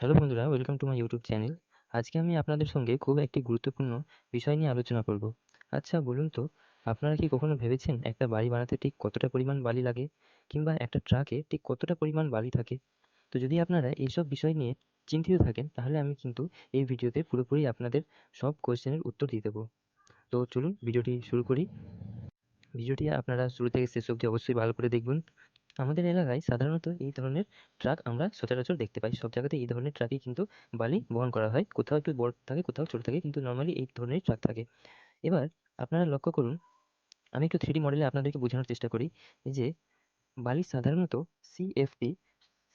Hello বন্ধুরা, welcome to my YouTube channel. আজকে আমি আপনাদের সঙ্গে খুব একটি গুরুত্বপূর্ণ বিষয় নিয়ে আলোচনা করব। আচ্ছা বলুন তো, আপনারা কি কখনো ভেবেছেন একটা বাড়ি বানাতে ঠিক কতটা পরিমাণ বালি লাগে, কিংবা একটা ট্রাকে ঠিক কতটা পরিমাণ বালি থাকে? তো যদি আপনারা এইসব বিষয় নিয়ে চিন্তিত থাকেন, তাহলে আমি কিন্তু এই ভিডিওতে পুরোপুরি আপনাদের সব কোয়েশ্চেনের উত্তর দিয়ে দেবো। তো চলুন ভিডিওটি শুরু করি। ভিডিওটি আপনারা শুরু থেকে শেষ অবধি অবশ্যই ভালো করে দেখবেন। আমাদের এলাকায় সাধারণত এই ধরনের ট্রাক আমরা সচরাচর দেখতে পাই। সব জায়গাতে এই ধরনের ট্রাকই কিন্তু বালি বহন করা হয়। কোথাও একটু বড় থাকে, কোথাও ছোট থাকে, কিন্তু নরমালি এই ধরনেরই ট্রাক থাকে। এবার আপনারা লক্ষ্য করুন, আমি একটু 3D মডেলে আপনাদেরকে বোঝানোর চেষ্টা করি। এই যে বালি সাধারণত সিএফটি,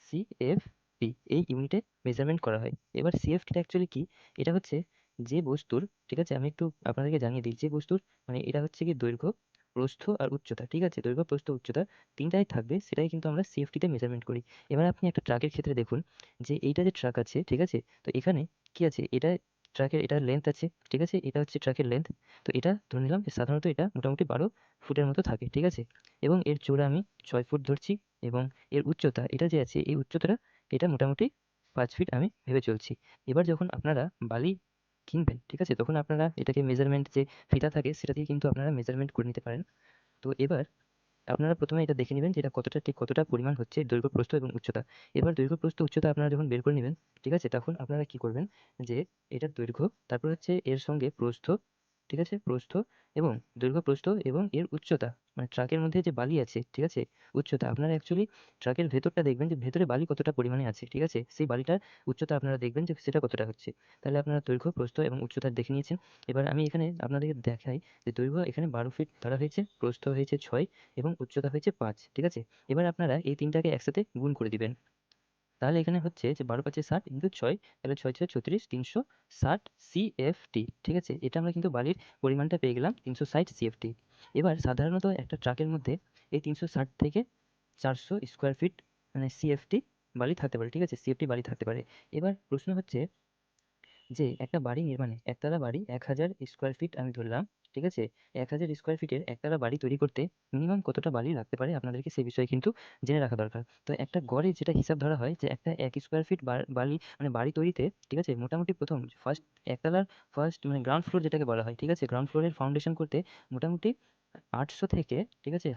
সিএফপি এই ইউনিটে মেজারমেন্ট করা হয়। এবার সিএফটিটা অ্যাকচুয়ালি কি? এটা হচ্ছে যে বস্তুর, ঠিক আছে? আমি একটু আপনাদেরকে জানিয়ে দিই। যে বস্তুর মানে এটা হচ্ছে গিয়ে দৈর্ঘ্য, প্রস্থ আর উচ্চতা, ঠিক আছে? দৈর্ঘ্য, প্রস্থ, উচ্চতা ৩টাই থাকবে, সেটাই কিন্তু আমরা সিএফটিতে মেজারমেন্ট করি। এবার আপনি একটা ট্রাকের ক্ষেত্রে দেখুন যে এইটা যে ট্রাক আছে, ঠিক আছে? তো এখানে কি আছে? এটা ট্রাকের এটার লেন্থ আছে, ঠিক আছে? এটা হচ্ছে ট্রাকের লেন্থ। তো এটা ধরে নিলাম যে সাধারণত এটা মোটামুটি ১২ ফুটের মতো থাকে, ঠিক আছে? এবং এর চওড়া আমি ৬ ফুট ধরছি, এবং এর উচ্চতা এটা যে আছে, এই উচ্চতাটা এটা মোটামুটি ৫ ফিট আমি ভেবে চলছি। এবার যখন আপনারা বালি কিনবেন, ঠিক আছে? তখন আপনারা এটাকে মেজারমেন্ট যে ফিতা থাকে, সেটা দিয়ে কিন্তু আপনারা মেজারমেন্ট করে নিতে পারেন। তো এবার আপনারা ১ম এ এটা দেখে নিবেন যে এটা কতটা, ঠিক কতটা পরিমাণ হচ্ছে দৈর্ঘ্য, প্রস্থ এবং উচ্চতা। এবার দৈর্ঘ্য, প্রস্থ, উচ্চতা আপনারা যখন বের করে নিবেন, ঠিক আছে? তখন আপনারা কি করবেন যে এটার দৈর্ঘ্য, তারপর হচ্ছে এর সঙ্গে প্রস্থ, ঠিক আছে? প্রস্থ এবং দৈর্ঘ্য, প্রস্থ এবং এর উচ্চতা, মানে ট্রাকের মধ্যে যে বালি আছে, ঠিক আছে? উচ্চতা আপনারা অ্যাকচুয়ালি ট্রাকের ভেতরটা দেখবেন যে ভেতরে বালি কতটা পরিমাণে আছে, ঠিক আছে? সেই বালিটার উচ্চতা আপনারা দেখবেন যে সেটা কতটা হচ্ছে। তাহলে আপনারা দৈর্ঘ্য, প্রস্থ এবং উচ্চতা দেখে নিয়েছেন। এবার আমি এখানে আপনাদেরকে দেখাই যে দৈর্ঘ্য এখানে ১২ ফিট ধরা হয়েছে, প্রস্থ হয়েছে ৬ এবং উচ্চতা হয়েছে ৫, ঠিক আছে? এবার আপনারা এই ৩টাকে একসাথে গুণ করে দিবেন। তাহলে এখানে হচ্ছে যে ১২×৫ = ৬০ ইন্টু ৬, তাহলে ৬ × ৬ = ৩৬, ৩৬০ সিএফটি, ঠিক আছে? এটা আমরা কিন্তু বালির পরিমাণটা পেয়ে গেলাম ৩৬০ সিএফটি। এবার সাধারণত একটা ট্রাকের মধ্যে এই ৩৬০ থেকে ৪০০ স্কোয়ার ফিট মানে সিএফটি বালি থাকতে পারে, ঠিক আছে? সিএফটি বালি থাকতে পারে। এবার প্রশ্ন হচ্ছে যে একটা বাড়ি নির্মাণে, একতলা বাড়ি ১,০০০ স্কোয়ার ফিট আমি ধরলাম, ঠিক আছে? ১,০০০ স্কোয়ার ফিটের একতলা বাড়ি তৈরি করতে মিনিমাম কতটা বালি লাগতে পারে, আপনাদেরকে সেই বিষয়ে কিন্তু জেনে রাখা দরকার। তো একটা গড়ে যেটা হিসাব ধরা হয় যে একটা ১ স্কোয়ার ফিট বালি মানে বাড়ি তৈরিতে, ঠিক আছে? মোটামুটি ১ম ফার্স্ট একতলার ফার্স্ট মানে গ্রাউন্ড ফ্লোর যেটাকে বলা হয়, ঠিক আছে? গ্রাউন্ড ফ্লোরের ফাউন্ডেশন করতে মোটামুটি ৮০০ থেকে, ঠিক আছে?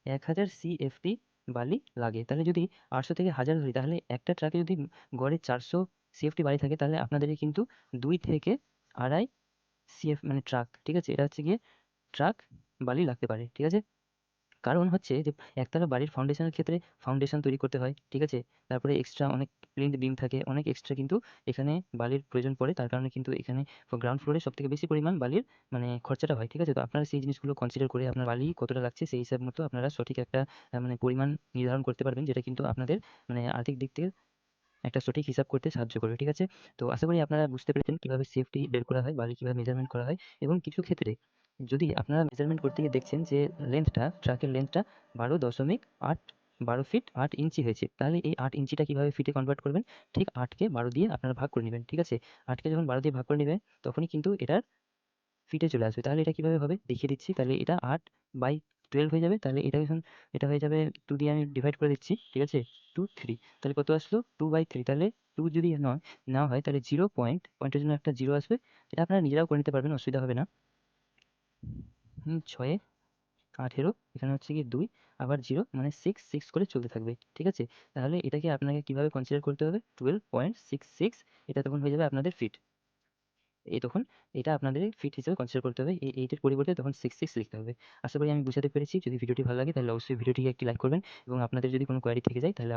১,০০০ সিএফটি বালি লাগে। তাহলে যদি ৮০০ থেকে ১,০০০ ধরি, তাহলে একটা ট্রাকে যদি গড়ে ৪০০ সিএফটি বালি থাকে, তাহলে আপনাদেরকে কিন্তু ২ থেকে ২.৫ সিএফ মানে ট্রাক, ঠিক আছে? এটা হচ্ছে গিয়ে ট্রাক বালি লাগতে পারে, ঠিক আছে? কারণ হচ্ছে যে একতলা বাড়ির ফাউন্ডেশনের ক্ষেত্রে ফাউন্ডেশন তৈরি করতে হয়, ঠিক আছে? তারপরে এক্সট্রা অনেক প্লিন্থ বিম থাকে, অনেক এক্সট্রা কিন্তু এখানে বালির প্রয়োজন পড়ে। তার কারণে কিন্তু এখানে গ্রাউন্ড ফ্লোরে সবথেকে বেশি পরিমাণ বালির মানে খরচাটা হয়, ঠিক আছে? তো আপনারা সেই জিনিসগুলো কনসিডার করে আপনার বালি কতটা লাগছে সেই হিসাব মতো আপনারা সঠিক একটা মানে পরিমাণ নির্ধারণ করতে পারবেন, যেটা কিন্তু আপনাদের মানে আর্থিক দিক থেকে একটা সঠিক হিসাব করতে সাহায্য করবে, ঠিক আছে? তো আশা করি আপনারা বুঝতে পেরেছেন কিভাবে সেফটি বের করা হয়, বালি কিভাবে মেজারমেন্ট করা হয়। এবং কিছু ক্ষেত্রে যদি আপনারা মেজারমেন্ট করতে গিয়ে দেখছেন যে লেন্থটা, ট্রাকের লেন্থটা ১২.৮ ১২ ফিট ৮ ইঞ্চি হয়েছে, তাহলে এই ৮ ইঞ্চিটা কিভাবে ফিটে কনভার্ট করবেন? ঠিক ৮কে ১২ দিয়ে আপনারা ভাগ করে নিবেন, ঠিক আছে? ৮কে যখন ১২ দিয়ে ভাগ করে নিবেন, তখনই কিন্তু এটার ফিটে চলে আসবে। তাহলে এটা কিভাবে হবে দেখিয়ে দিচ্ছি। তাহলে এটা 8/12 হয়ে যাবে। তাহলে এটা এখন এটা হয়ে যাবে 2 দিয়ে আমি ডিভাইড করে দিচ্ছি। ঠিক আছে? 2, 3 তাহলে কত আসলো? 2/3 তাহলে 2 যদি নেওয়া হয়, তাহলে 0 পয়েন্টের জন্য একটা 0 আসবে। এটা আপনারা নিজেরাও করে নিতে পারবেন, অসুবিধা হবে না। 6 এ 18, এখানে হচ্ছে গিয়ে 2, আবার 0 মানে 6 করে চলতে থাকবে। ঠিক আছে? তাহলে এটাকে আপনাকে কিভাবে কনসিডার করতে হবে? 12.66, এটা তখন হয়ে যাবে আপনাদের ফিট। তখন এটা আপনাদের ফিট হিসেবে কনসিডার করতে হবে। এই 8 এর পরিবর্তে তখন 66 লিখতে হবে। আশা করি আমি বুঝাতে পেরেছি। যদি ভিডিওটি ভালো লাগে তাহলে অবশ্যই ভিডিওটিকে একটি লাইক করবেন, এবং আপনাদের যদি কোনো কোয়েরি থেকে যায় তাহলে